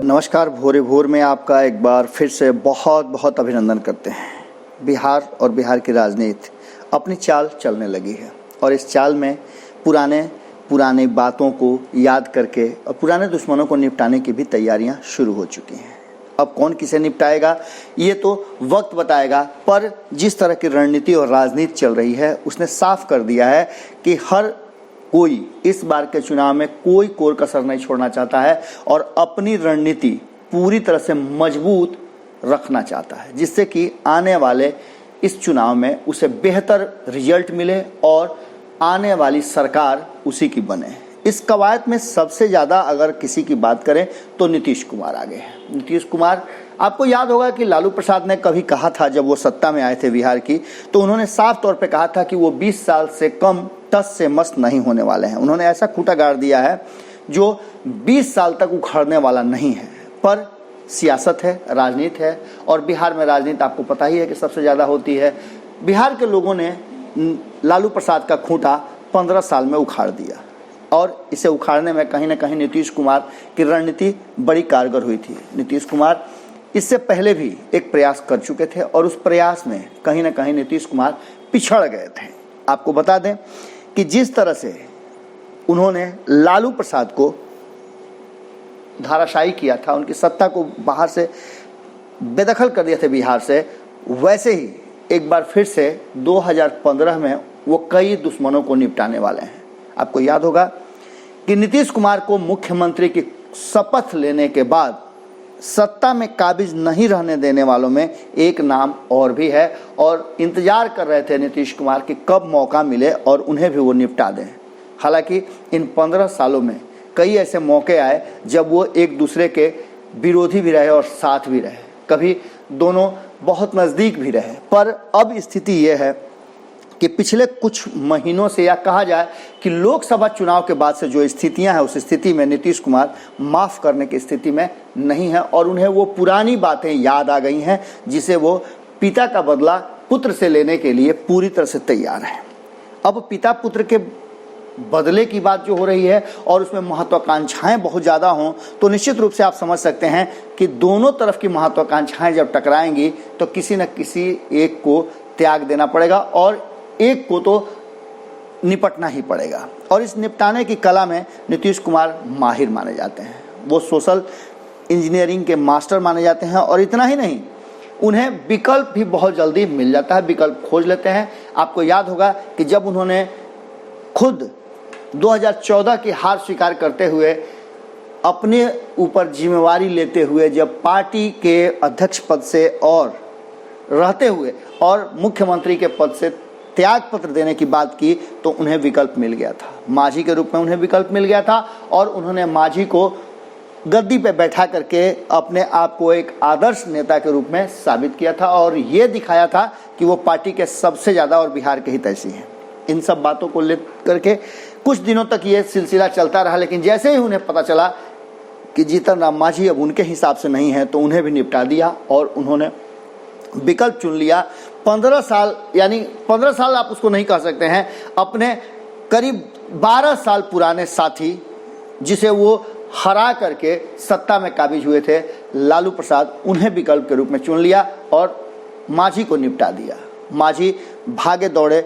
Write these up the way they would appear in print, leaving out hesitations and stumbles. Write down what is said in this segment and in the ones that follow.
नमस्कार। भोरे भोर में आपका एक बार फिर से बहुत बहुत अभिनंदन करते हैं। बिहार और बिहार की राजनीति अपनी चाल चलने लगी है और इस चाल में पुरानी बातों को याद करके और पुराने दुश्मनों को निपटाने की भी तैयारियां शुरू हो चुकी हैं। अब कौन किसे निपटाएगा ये तो वक्त बताएगा, पर जिस तरह की रणनीति और राजनीति चल रही है उसने साफ कर दिया है कि हर कोई इस बार के चुनाव में कोई कोर कसर नहीं छोड़ना चाहता है और अपनी रणनीति पूरी तरह से मजबूत रखना चाहता है, जिससे कि आने वाले इस चुनाव में उसे बेहतर रिजल्ट मिले और आने वाली सरकार उसी की बने। इस कवायद में सबसे ज़्यादा अगर किसी की बात करें तो नीतीश कुमार आगे हैं। नीतीश कुमार, आपको याद होगा कि लालू प्रसाद ने कभी कहा था जब वो सत्ता में आए थे बिहार की, तो उन्होंने साफ तौर पे कहा था कि वो 20 साल से कम टस से मस नहीं होने वाले हैं। उन्होंने ऐसा खूंटा गाड़ दिया है जो 20 साल तक उखड़ने वाला नहीं है। पर सियासत है, राजनीति है और बिहार में राजनीति आपको पता ही है कि सबसे ज़्यादा होती है। बिहार के लोगों ने लालू प्रसाद का खूंटा 15 साल में उखाड़ दिया और इसे उखाड़ने में कहीं ना कहीं नीतीश कुमार की रणनीति बड़ी कारगर हुई थी। नीतीश कुमार इससे पहले भी एक प्रयास कर चुके थे और उस प्रयास में कहीं ना कहीं नीतीश कुमार पिछड़ गए थे। आपको बता दें कि जिस तरह से उन्होंने लालू प्रसाद को धाराशायी किया था, उनकी सत्ता को बाहर से बेदखल कर दिया था बिहार से, वैसे ही एक बार फिर से 2015 में वो कई दुश्मनों को निपटाने वाले हैं। आपको याद होगा कि नीतीश कुमार को मुख्यमंत्री की शपथ लेने के बाद सत्ता में काबिज नहीं रहने देने वालों में एक नाम और भी है और इंतजार कर रहे थे नीतीश कुमार कि कब मौका मिले और उन्हें भी वो निपटा दें। हालांकि इन 15 सालों में कई ऐसे मौके आए जब वो एक दूसरे के विरोधी भी रहे और साथ भी रहे, कभी दोनों बहुत नज़दीक भी रहे। पर अब स्थिति ये है कि पिछले कुछ महीनों से, या कहा जाए कि लोकसभा चुनाव के बाद से जो स्थितियां हैं, उस स्थिति में नीतीश कुमार माफ़ करने की स्थिति में नहीं है और उन्हें वो पुरानी बातें याद आ गई हैं जिसे वो पिता का बदला पुत्र से लेने के लिए पूरी तरह से तैयार है। अब पिता पुत्र के बदले की बात जो हो रही है और उसमें महत्वाकांक्षाएं बहुत ज़्यादा हों तो निश्चित रूप से आप समझ सकते हैं कि दोनों तरफ की महत्वाकांक्षाएं जब टकराएंगी तो किसी न किसी एक को त्याग देना पड़ेगा और एक को तो निपटना ही पड़ेगा। और इस निपटाने की कला में नीतीश कुमार माहिर माने जाते हैं। वो सोशल इंजीनियरिंग के मास्टर माने जाते हैं और इतना ही नहीं, उन्हें विकल्प भी बहुत जल्दी मिल जाता है, विकल्प खोज लेते हैं। आपको याद होगा कि जब उन्होंने खुद 2014 की हार स्वीकार करते हुए अपने ऊपर जिम्मेवारी लेते हुए जब पार्टी के अध्यक्ष पद से और रहते हुए और मुख्यमंत्री के पद से त्याग पत्र देने की बात की तो उन्हें विकल्प मिल गया था। मांझी के रूप में उन्हें विकल्प मिल गया था और उन्होंने मांझी को गद्दी पे बैठा करके अपने आप को एक आदर्श नेता के रूप में साबित किया था और ये दिखाया था कि वो पार्टी के सबसे ज़्यादा और बिहार के हितैषी हैं। इन सब बातों को लेकर के कुछ दिनों तक ये सिलसिला चलता रहा, लेकिन जैसे ही उन्हें पता चला कि जीतन राम मांझी अब उनके हिसाब से नहीं है तो उन्हें भी निपटा दिया और उन्होंने विकल्प चुन लिया। 15 साल, यानी 15 साल आप उसको नहीं कह सकते हैं, अपने करीब 12 साल पुराने साथी जिसे वो हरा करके सत्ता में काबिज हुए थे लालू प्रसाद, उन्हें विकल्प के रूप में चुन लिया और मांझी को निपटा दिया। मांझी भागे दौड़े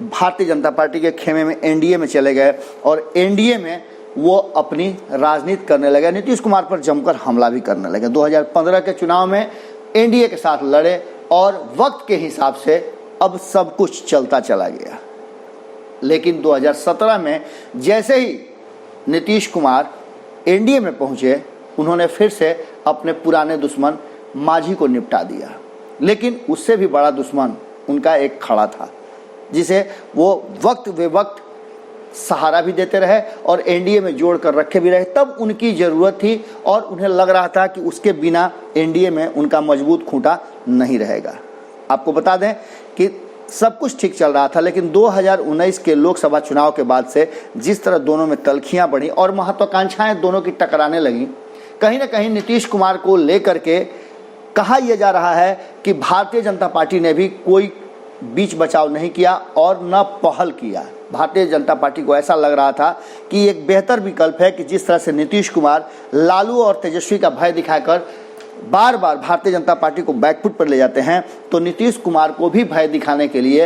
भारतीय जनता पार्टी के खेमे में एनडीए में चले गए और एनडीए में वो अपनी राजनीति करने लगे, नीतीश कुमार पर जमकर हमला भी करने लगे। 2015 के चुनाव में एनडीए के साथ लड़े और वक्त के हिसाब से अब सब कुछ चलता चला गया। लेकिन 2017 में जैसे ही नीतीश कुमार एनडीए में पहुंचे, उन्होंने फिर से अपने पुराने दुश्मन मांझी को निपटा दिया। लेकिन उससे भी बड़ा दुश्मन उनका एक खड़ा था जिसे वो वक्त बे वक्त सहारा भी देते रहे और एनडीए में जोड़ कर रखे भी रहे। तब उनकी ज़रूरत थी और उन्हें लग रहा था कि उसके बिना एनडीए में उनका मजबूत खूंटा नहीं रहेगा। आपको बता दें कि सब कुछ ठीक चल रहा था, लेकिन 2019 के लोकसभा चुनाव के बाद से जिस तरह दोनों में तल्खियां बढ़ी और महत्वाकांक्षाएं दोनों की टकराने लगी, कहीं ना कहीं नीतीश कुमार को लेकर के कहा यह जा रहा है कि भारतीय जनता पार्टी ने भी कोई बीच बचाव नहीं किया और न पहल किया। भारतीय जनता पार्टी को ऐसा लग रहा था कि एक बेहतर विकल्प है कि जिस तरह से नीतीश कुमार लालू और तेजस्वी का भय दिखाकर बार बार भारतीय जनता पार्टी को बैकफुट पर ले जाते हैं, तो नीतीश कुमार को भी भय दिखाने के लिए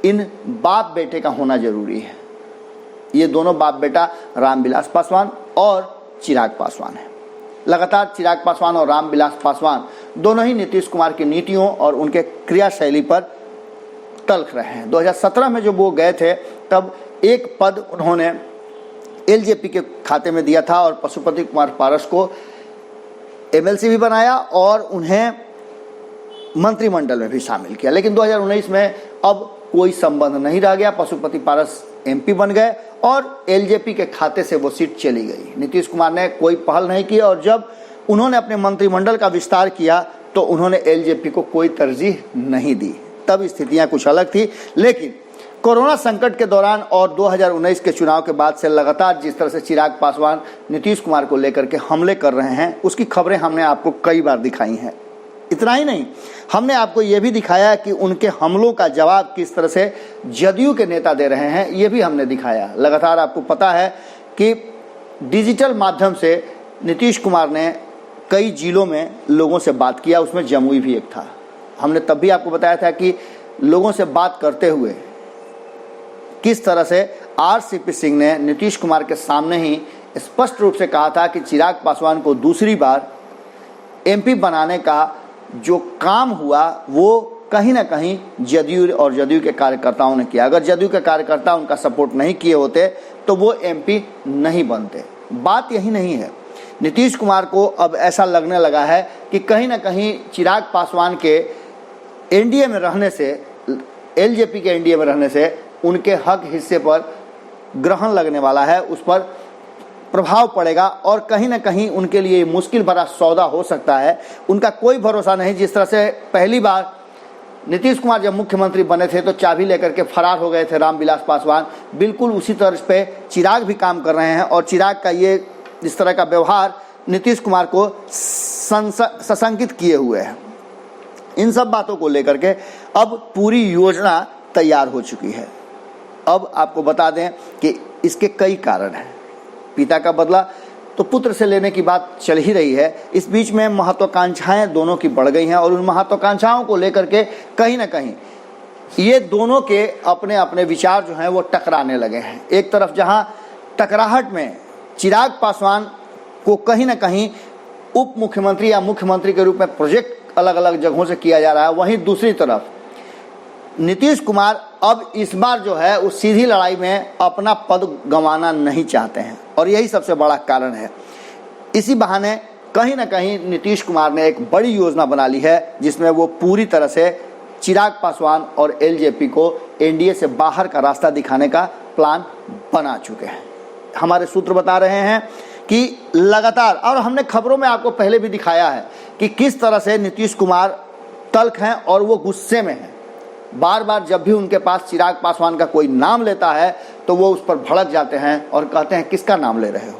इन बाप बेटे का होना जरूरी है। ये दोनों बाप बेटा रामविलास पासवान और चिराग पासवान है। लगातार चिराग पासवान और रामविलास पासवान दोनों ही नीतीश कुमार की नीतियों और उनके क्रियाशैली पर तल्ख रहे हैं। 2017 में जब वो गए थे तब एक पद उन्होंने एलजेपी के खाते में दिया था और पशुपति कुमार पारस को एमएलसी भी बनाया और उन्हें मंत्रिमंडल में भी शामिल किया। लेकिन 2019 में अब कोई संबंध नहीं रह गया। पशुपति पारस एमपी बन गए और एलजेपी के खाते से वो सीट चली गई। नीतीश कुमार ने कोई पहल नहीं की और जब उन्होंने अपने मंत्रिमंडल का विस्तार किया तो उन्होंने एलजेपी को कोई तरजीह नहीं दी। तब स्थितियां कुछ अलग थी। लेकिन कोरोना संकट के दौरान और 2019 के चुनाव के बाद से लगातार जिस तरह से चिराग पासवान नीतीश कुमार को लेकर के हमले कर रहे हैं, उसकी खबरें हमने आपको कई बार दिखाई हैं। इतना ही नहीं, हमने आपको ये भी दिखाया कि उनके हमलों का जवाब किस तरह से जदयू के नेता दे रहे हैं, ये भी हमने दिखाया। लगातार आपको पता है कि डिजिटल माध्यम से नीतीश कुमार ने कई जिलों में लोगों से बात किया, उसमें जमुई भी एक था। हमने तब भी आपको बताया था कि लोगों से बात करते हुए किस तरह से आरसीपी सिंह ने नीतीश कुमार के सामने ही स्पष्ट रूप से कहा था कि चिराग पासवान को दूसरी बार एमपी बनाने का जो काम हुआ वो कहीं ना कहीं जदयू और जदयू के कार्यकर्ताओं ने किया। अगर जदयू के कार्यकर्ता उनका सपोर्ट नहीं किए होते तो वो एमपी नहीं बनते। बात यही नहीं है, नीतीश कुमार को अब ऐसा लगने लगा है कि कहीं ना कहीं चिराग पासवान के एनडीए में रहने से, एलजेपी के एनडीए में रहने से उनके हक हिस्से पर ग्रहण लगने वाला है, उस पर प्रभाव पड़ेगा और कहीं ना कहीं उनके लिए मुश्किल भरा सौदा हो सकता है। उनका कोई भरोसा नहीं। जिस तरह से पहली बार नीतीश कुमार जब मुख्यमंत्री बने थे तो चाबी लेकर के फरार हो गए थे रामविलास पासवान, बिल्कुल उसी तर्ज पे चिराग भी काम कर रहे हैं और चिराग का ये इस तरह का व्यवहार नीतीश कुमार को सशंकित किए हुए है। इन सब बातों को लेकर के अब पूरी योजना तैयार हो चुकी है। अब आपको बता दें कि इसके कई कारण हैं। पिता का बदला तो पुत्र से लेने की बात चल ही रही है। इस बीच में महत्वाकांक्षाएं दोनों की बढ़ गई हैं और उन महत्वाकांक्षाओं को लेकर के कहीं ना कहीं ये दोनों के अपने अपने विचार जो हैं वो टकराने लगे हैं। एक तरफ जहां टकराहट में चिराग पासवान को कहीं ना कहीं उप मुख्यमंत्री या मुख्यमंत्री के रूप में प्रोजेक्ट अलग अलग जगहों से किया जा रहा है, वहीं दूसरी तरफ नीतीश कुमार अब इस बार जो है उस सीधी लड़ाई में अपना पद गंवाना नहीं चाहते हैं और यही सबसे बड़ा कारण है। इसी बहाने कहीं ना कहीं नीतीश कुमार ने एक बड़ी योजना बना ली है जिसमें वो पूरी तरह से चिराग पासवान और एलजेपी को एनडीए से बाहर का रास्ता दिखाने का प्लान बना चुके हैं। हमारे सूत्र बता रहे हैं कि लगातार, और हमने खबरों में आपको पहले भी दिखाया है कि किस तरह से नीतीश कुमार तल्ख हैं और वो गुस्से में हैं। बार बार जब भी उनके पास चिराग पासवान का कोई नाम लेता है तो वो उस पर भड़क जाते हैं और कहते हैं किसका नाम ले रहे हो।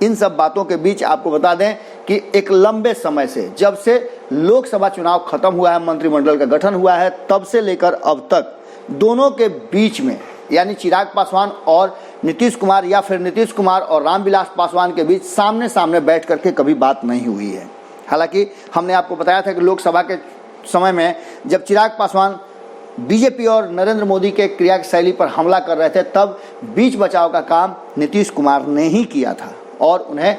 इन सब बातों के बीच आपको बता दें कि एक लंबे समय से, जब से लोकसभा चुनाव खत्म हुआ है, मंत्रिमंडल का गठन हुआ है, तब से लेकर अब तक दोनों के बीच में, यानी चिराग पासवान और नीतीश कुमार या फिर नीतीश कुमार और रामविलास पासवान के बीच सामने सामने बैठ करके कभी बात नहीं हुई है। हालांकि हमने आपको बताया था कि लोकसभा के समय में जब चिराग पासवान बीजेपी और नरेंद्र मोदी के क्रियाशैली पर हमला कर रहे थे तब बीच बचाव का काम नीतीश कुमार ने ही किया था और उन्हें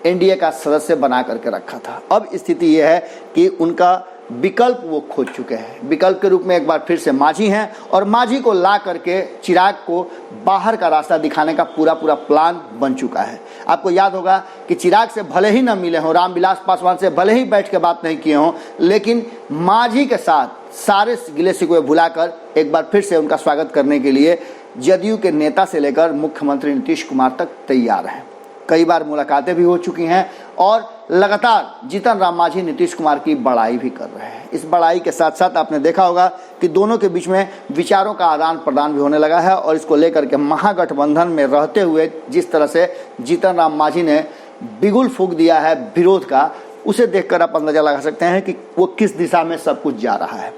एनडीए का सदस्य बना करके रखा था। अब स्थिति यह है कि उनका विकल्प वो खोज चुके हैं। विकल्प के रूप में एक बार फिर से मांझी हैं और मांझी को ला करके चिराग को बाहर का रास्ता दिखाने का पूरा प्लान बन चुका है। आपको याद होगा कि चिराग से भले ही न मिले हों, रामविलास पासवान से भले ही बैठ के बात नहीं किए हों, लेकिन मांझी के साथ सारे गिले शिकवे भुलाकर एक बार फिर से उनका स्वागत करने के लिए जदयू के नेता से लेकर मुख्यमंत्री नीतीश कुमार तक तैयार हैं। कई बार मुलाकातें भी हो चुकी हैं और लगातार जीतन राम मांझी नीतीश कुमार की बड़ाई भी कर रहे हैं। इस बड़ाई के साथ साथ आपने देखा होगा कि दोनों के बीच में विचारों का आदान प्रदान भी होने लगा है और इसको लेकर के महागठबंधन में रहते हुए जिस तरह से जीतन राम मांझी ने बिगुल फूंक दिया है विरोध का, उसे देखकर आप अंदाजा लगा सकते हैं कि वो किस दिशा में सब कुछ जा रहा है।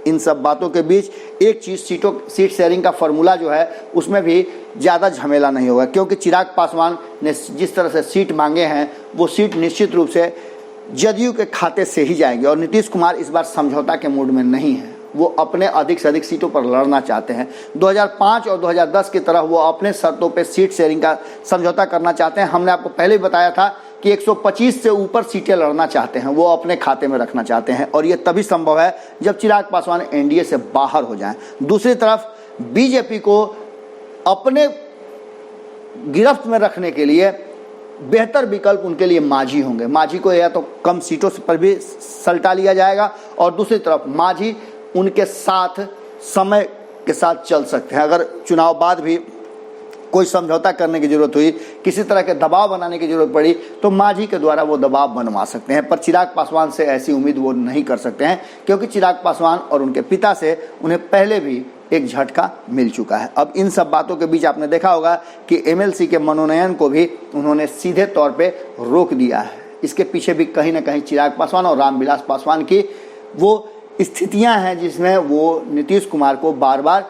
इन सब बातों के बीच एक चीज़, सीट शेयरिंग का फॉर्मूला जो है उसमें भी ज़्यादा झमेला नहीं होगा, क्योंकि चिराग पासवान ने जिस तरह से सीट मांगे हैं वो सीट निश्चित रूप से जदयू के खाते से ही जाएंगे। और नीतीश कुमार इस बार समझौता के मूड में नहीं है, वो अपने अधिक से अधिक सीटों पर लड़ना चाहते हैं। 2005 और 2010 की तरह वो अपने शर्तों पे सीट शेयरिंग का समझौता करना चाहते हैं। हमने आपको पहले ही बताया था कि 125 से ऊपर सीटें लड़ना चाहते हैं, वो अपने खाते में रखना चाहते हैं, और ये तभी संभव है जब चिराग पासवान एनडीए से बाहर हो जाएं। दूसरी तरफ बीजेपी को अपने गिरफ्त में रखने के लिए बेहतर विकल्प उनके लिए मांझी होंगे। मांझी को या तो कम सीटों पर भी सलटा लिया जाएगा, और दूसरी तरफ मांझी उनके साथ समय के साथ चल सकते हैं। अगर चुनाव बाद भी कोई समझौता करने की जरूरत हुई, किसी तरह के दबाव बनाने की जरूरत पड़ी, तो मांझी के द्वारा वो दबाव बनवा सकते हैं। पर चिराग पासवान से ऐसी उम्मीद वो नहीं कर सकते हैं, क्योंकि चिराग पासवान और उनके पिता से उन्हें पहले भी एक झटका मिल चुका है। अब इन सब बातों के बीच आपने देखा होगा कि एमएलसी के मनोनयन को भी उन्होंने सीधे तौर पे रोक दिया है। इसके पीछे भी कहीं ना कहीं चिराग पासवान और रामविलास पासवान की वो स्थितियां हैं जिसमें वो नीतीश कुमार को बार बार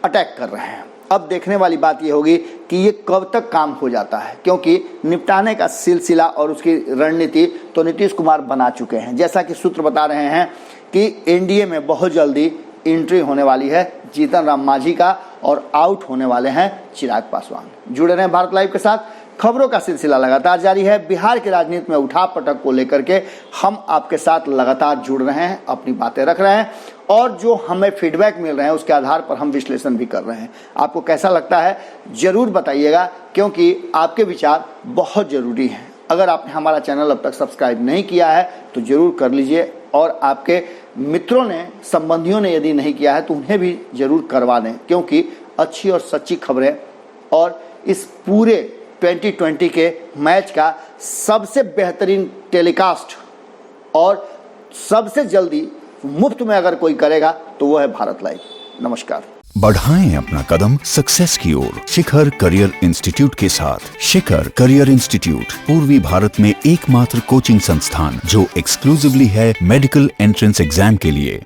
अटैक कर रहे हैं। अब देखने वाली बात ये होगी कि ये कब तक काम हो जाता है, क्योंकि निपटाने का सिलसिला और उसकी रणनीति तो नीतीश कुमार बना चुके हैं। जैसा कि सूत्र बता रहे हैं कि एनडीए में बहुत जल्दी एंट्री होने वाली है जीतन राम मांझी का, और आउट होने वाले हैं चिराग पासवान। जुड़े रहें भारत लाइव के साथ, खबरों का सिलसिला लगातार जारी है। बिहार की राजनीति में उठापटक को लेकर के हम आपके साथ लगातार जुड़ रहे हैं, अपनी बातें रख रहे हैं, और जो हमें फीडबैक मिल रहे हैं उसके आधार पर हम विश्लेषण भी कर रहे हैं। आपको कैसा लगता है जरूर बताइएगा, क्योंकि आपके विचार बहुत ज़रूरी हैं। अगर आपने हमारा चैनल अब तक सब्सक्राइब नहीं किया है तो ज़रूर कर लीजिए, और आपके मित्रों ने, संबंधियों ने यदि नहीं किया है तो उन्हें भी ज़रूर करवा दें, क्योंकि अच्छी और सच्ची खबरें और इस पूरे 2020 के मैच का सबसे बेहतरीन टेलीकास्ट और सबसे जल्दी मुफ्त में अगर कोई करेगा तो वो है भारत लाइव। नमस्कार। बढ़ाएं अपना कदम सक्सेस की ओर शिखर करियर इंस्टीट्यूट के साथ। शिखर करियर इंस्टीट्यूट पूर्वी भारत में एकमात्र कोचिंग संस्थान जो एक्सक्लूसिवली है मेडिकल एंट्रेंस एग्जाम के लिए।